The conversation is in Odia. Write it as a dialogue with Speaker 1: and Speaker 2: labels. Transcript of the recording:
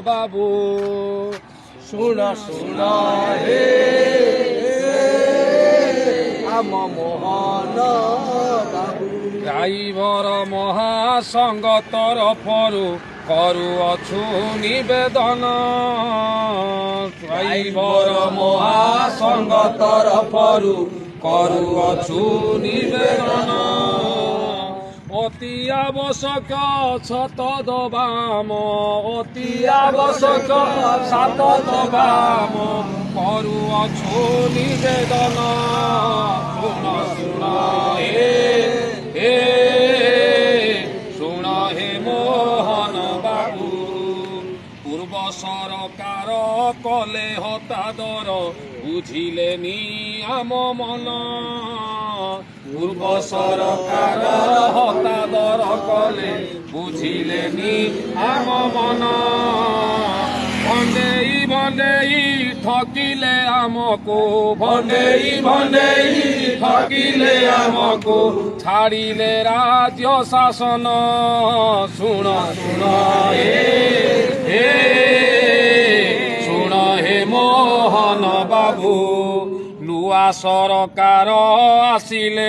Speaker 1: বাবু শুণ শুণ হে ଆମ ମୋହନ ବାବୁ। ଡ୍ରାଇଭର ମହାସଂଘ ତରଫରୁ କରୁଅଛୁ ନିବେଦନ। ଡ୍ରାଇଭର ମହାସଂଘ ତରଫରୁ କରୁଅଛୁ ନିବେଦନ। ଅତି ଆବଶ୍ୟକ ଛାତ ଦବାମ ଅତି ଆବଶ୍ୟକ ଛାତ ଦବାମ କରୁଅଛୁ ନିବେଦନ। ଶୁଣ ଶୁଣ ହେ ଶୁଣ ହେ ମୋହନ ବାବୁ। ପୂର୍ବ ସରକାର କଲେ ହତାଦର ବୁଝିଲେନି ଆମ ମନ। ପୂର୍ବ ସରକାର ହତାଦର କଲେ ବୁଝିଲେନି ଆମ ମନ। ଭଣ୍ଡେଇ ଭଣ୍ଡେଇ ଠକିଲେ ଆମକୁ ଭଣ୍ଡେଇ ଭଣ୍ଡେଇ ଠକିଲେ ଆମକୁ ଛାଡ଼ିଲେ ରାଜ୍ୟ ଶାସନ। ଶୁଣ ଶୁଣ ହେ ଶୁଣ ହେ ମୋହନ ବାବୁ। ନୂଆ ସରକାର ଆସିଲେ